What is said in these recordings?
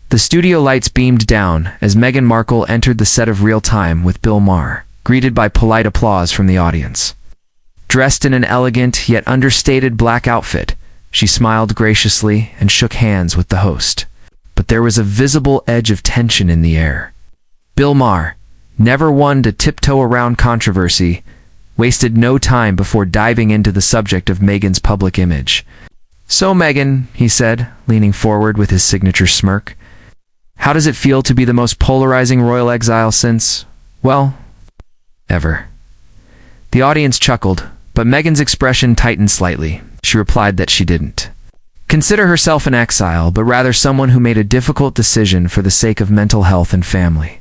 The studio lights beamed down as Meghan Markle entered the set of Real Time with Bill Maher, greeted by polite applause from the audience. Dressed in an elegant yet understated black outfit, she smiled graciously and shook hands with the host. But there was a visible edge of tension in the air. Bill Maher, never one to tiptoe around controversy, wasted no time before diving into the subject of Meghan's public image. "So, Meghan," he said, leaning forward with his signature smirk, "how does it feel to be the most polarizing royal exile since, well, ever?" The audience chuckled, but Meghan's expression tightened slightly. She replied that she didn't consider herself an exile, but rather someone who made a difficult decision for the sake of mental health and family.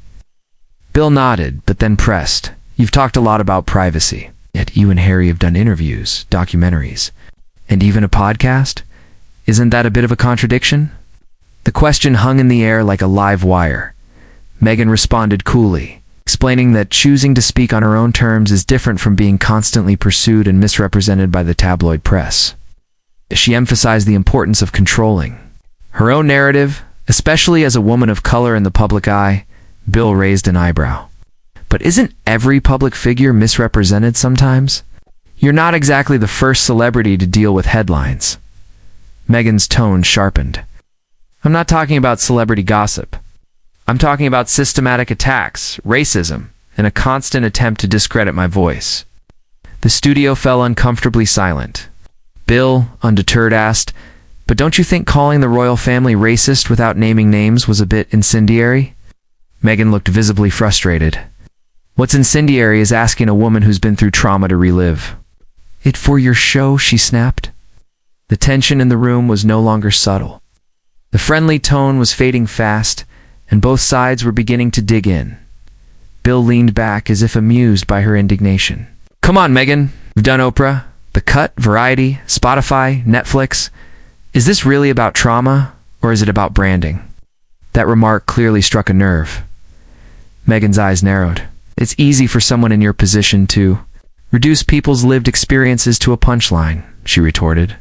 Bill nodded, but then pressed, "You've talked a lot about privacy, yet you and Harry have done interviews, documentaries, and even a podcast? Isn't that a bit of a contradiction?" The question hung in the air like a live wire. Meghan responded coolly, explaining that choosing to speak on her own terms is different from being constantly pursued and misrepresented by the tabloid press. She emphasized the importance of controlling her own narrative, especially as a woman of color in the public eye. Bill raised an eyebrow. "But isn't every public figure misrepresented sometimes? You're not exactly the first celebrity to deal with headlines." Meghan's tone sharpened. "I'm not talking about celebrity gossip. I'm talking about systematic attacks, racism, and a constant attempt to discredit my voice." The studio fell uncomfortably silent. Bill, undeterred, asked, "But don't you think calling the royal family racist without naming names was a bit incendiary?" Meghan looked visibly frustrated. "What's incendiary is asking a woman who's been through trauma to relive it for your show," she snapped. The tension in the room was no longer subtle. The friendly tone was fading fast, and both sides were beginning to dig in. Bill leaned back as if amused by her indignation. "Come on, Meghan. You've done Oprah, The Cut, Variety, Spotify, Netflix. Is this really about trauma, or is it about branding?" That remark clearly struck a nerve. Meghan's eyes narrowed. "It's easy for someone in your position to reduce people's lived experiences to a punchline," she retorted.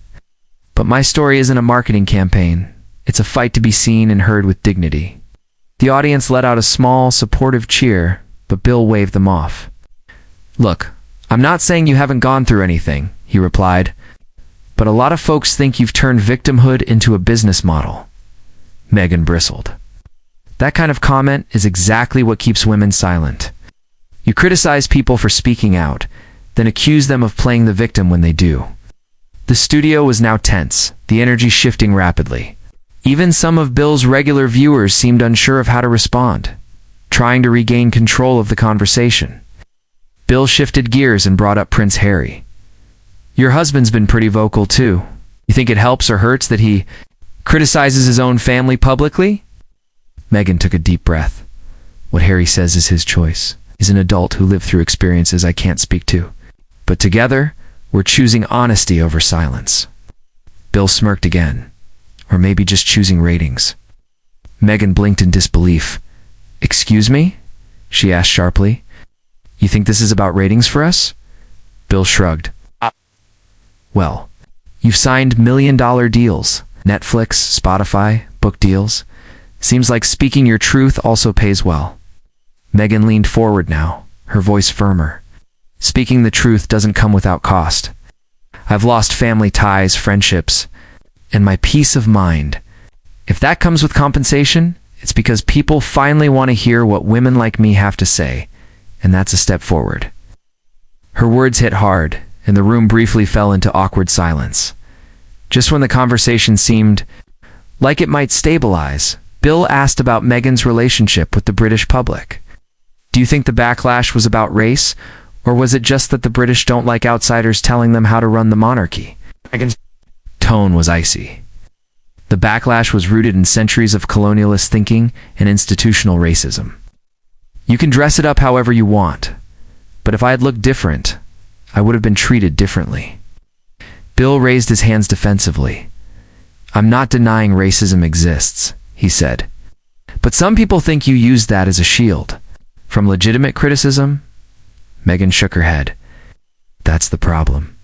"But my story isn't a marketing campaign. It's a fight to be seen and heard with dignity." The audience let out a small, supportive cheer, but Bill waved them off. "Look, I'm not saying you haven't gone through anything," he replied, "but a lot of folks think you've turned victimhood into a business model." Meghan bristled. That kind of comment is exactly what keeps women silent. You criticize people for speaking out, then accuse them of playing the victim when they do. The studio was now tense, the energy shifting rapidly. Even some of Bill's regular viewers seemed unsure of how to respond, trying to regain control of the conversation. Bill shifted gears and brought up Prince Harry. "Your husband's been pretty vocal too. You think it helps or hurts that he criticizes his own family publicly?" Meghan took a deep breath. "What Harry says is his choice. He's an adult who lived through experiences I can't speak to. But together, we're choosing honesty over silence." Bill smirked again. "Or maybe just choosing ratings." Meghan blinked in disbelief. "Excuse me?" she asked sharply. "You think this is about ratings for us?" Bill shrugged. "Well, you've signed million-dollar deals. Netflix, Spotify, book deals. Seems like speaking your truth also pays well." Meghan leaned forward now, her voice firmer. "Speaking the truth doesn't come without cost. I've lost family ties, friendships, and my peace of mind. If that comes with compensation, it's because people finally want to hear what women like me have to say, and that's a step forward." Her words hit hard, and the room briefly fell into awkward silence. Just when the conversation seemed like it might stabilize, Bill asked about Meghan's relationship with the British public. "Do you think the backlash was about race, or was it just that the British don't like outsiders telling them how to run the monarchy?" Meghan's tone was icy. The backlash was rooted in centuries of colonialist thinking and institutional racism. "You can dress it up however you want, but if I had looked different, I would have been treated differently." Bill raised his hands defensively. "I'm not denying racism exists," he said. "But some people think you use that as a shield from legitimate criticism." Meghan shook her head. "That's the problem.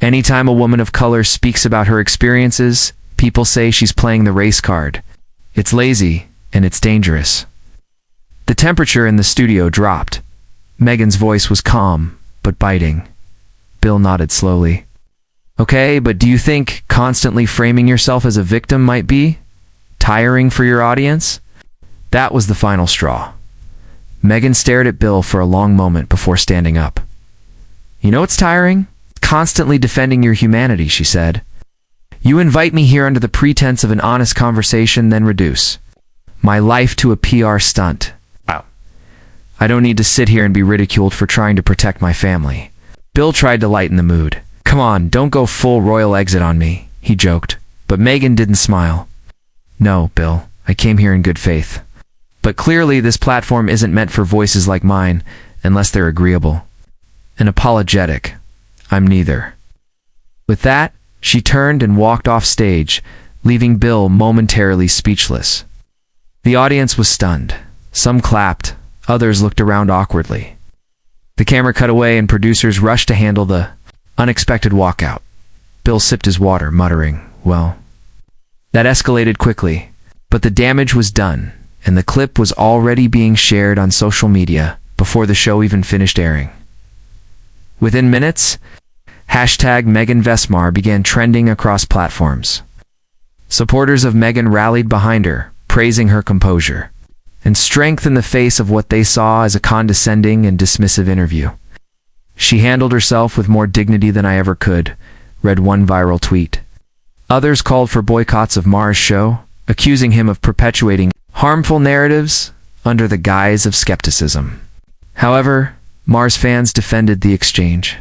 Anytime a woman of color speaks about her experiences, people say she's playing the race card. It's lazy, and it's dangerous. The temperature in the studio dropped. Meghan's voice was calm, but biting. Bill nodded slowly. Okay, but do you think constantly framing yourself as a victim might be tiring for your audience? That was the final straw. Meghan stared at Bill for a long moment before standing up. You know what's tiring? Constantly defending your humanity, she said. You invite me here under the pretense of an honest conversation, then reduce my life to a PR stunt. Wow. I don't need to sit here and be ridiculed for trying to protect my family. Bill tried to lighten the mood. Come on, don't go full royal exit on me, he joked. But Meghan didn't smile. No, Bill, I came here in good faith. But clearly this platform isn't meant for voices like mine, unless they're agreeable. And apologetic. I'm neither. With that, she turned and walked off stage, leaving Bill momentarily speechless. The audience was stunned. Some clapped, others looked around awkwardly. The camera cut away and producers rushed to handle the unexpected walkout. Bill sipped his water, muttering, well. That escalated quickly, but the damage was done, and the clip was already being shared on social media before the show even finished airing. Within minutes, #MeghanVesmar began trending across platforms. Supporters of Meghan rallied behind her, praising her composure and strength in the face of what they saw as a condescending and dismissive interview. She handled herself with more dignity than I ever could, read one viral tweet. Others called for boycotts of Maher's show, accusing him of perpetuating harmful narratives under the guise of skepticism. However, Maher's fans defended the exchange,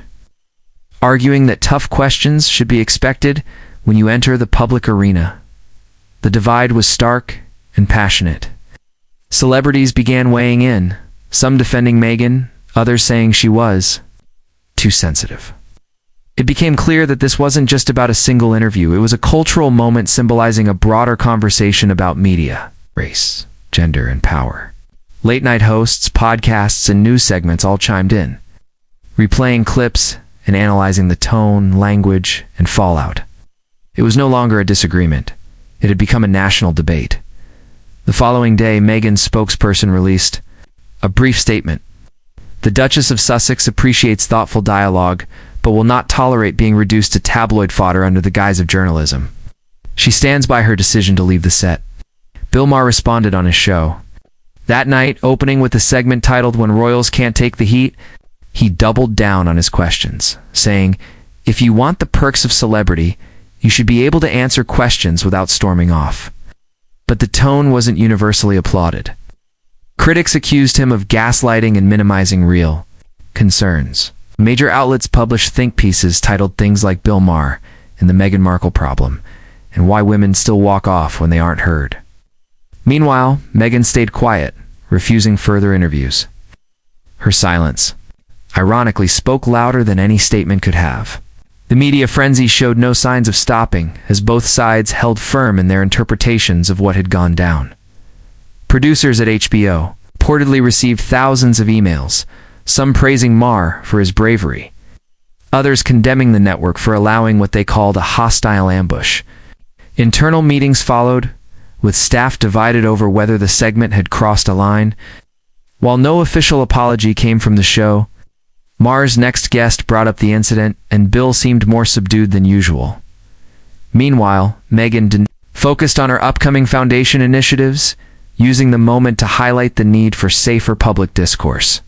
arguing that tough questions should be expected when you enter the public arena. The divide was stark and passionate. Celebrities began weighing in, some defending Meghan, others saying she was too sensitive. It became clear that this wasn't just about a single interview. It was a cultural moment symbolizing a broader conversation about media, race, gender, and power. Late-night hosts, podcasts, and news segments all chimed in, replaying clips and analyzing the tone, language, and fallout. It was no longer a disagreement. It had become a national debate. The following day, Meghan's spokesperson released a brief statement. The Duchess of Sussex appreciates thoughtful dialogue, but will not tolerate being reduced to tabloid fodder under the guise of journalism. She stands by her decision to leave the set. Bill Maher responded on his show. That night, opening with a segment titled When Royals Can't Take the Heat, he doubled down on his questions, saying, if you want the perks of celebrity, you should be able to answer questions without storming off. But the tone wasn't universally applauded. Critics accused him of gaslighting and minimizing real concerns. Major outlets published think pieces titled things like Bill Maher and the Meghan Markle problem, and why women still walk off when they aren't heard. Meanwhile, Meghan stayed quiet, refusing further interviews. Her silence, ironically, spoke louder than any statement could have. The media frenzy showed no signs of stopping, as both sides held firm in their interpretations of what had gone down. Producers at HBO reportedly received thousands of emails, some praising Maher for his bravery, others condemning the network for allowing what they called a hostile ambush. Internal meetings followed, with staff divided over whether the segment had crossed a line. While no official apology came from the show, Maher's next guest brought up the incident, and Bill seemed more subdued than usual. Meanwhile, Meghan focused on her upcoming foundation initiatives, using the moment to highlight the need for safer public discourse.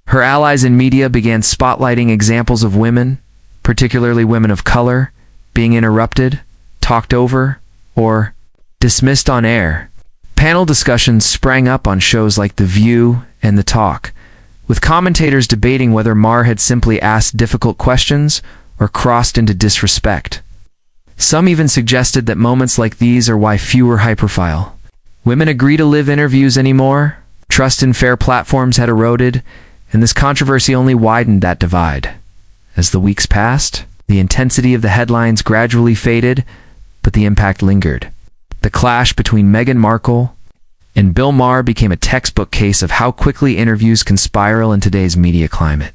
Her allies in media began spotlighting examples of women, particularly women of color, being interrupted, talked over, or dismissed on air. Panel discussions sprang up on shows like The View and The Talk, with commentators debating whether Maher had simply asked difficult questions or crossed into disrespect. Some even suggested that moments like these are why fewer high-profile women agree to live interviews anymore. Trust in fair platforms had eroded, and this controversy only widened that divide. As the weeks passed, the intensity of the headlines gradually faded, but the impact lingered. The clash between Meghan Markle and Bill Maher became a textbook case of how quickly interviews can spiral in today's media climate.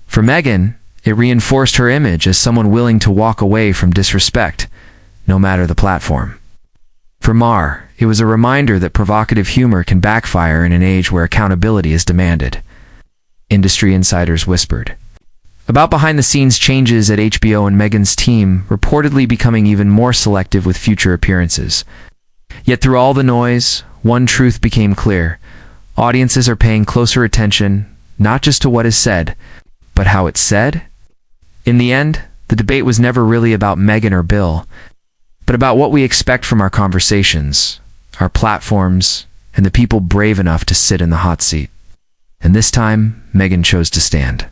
For Meghan, it reinforced her image as someone willing to walk away from disrespect, no matter the platform. For Maher, It was a reminder that provocative humor can backfire in an age where accountability is demanded. Industry insiders whispered about behind-the-scenes changes at HBO and Meghan's team reportedly becoming even more selective with future appearances. Yet through all the noise, one truth became clear. Audiences are paying closer attention, not just to what is said, but how it's said. In the end, the debate was never really about Meghan or Bill, but about what we expect from our conversations, our platforms, and the people brave enough to sit in the hot seat. And this time, Meghan chose to stand.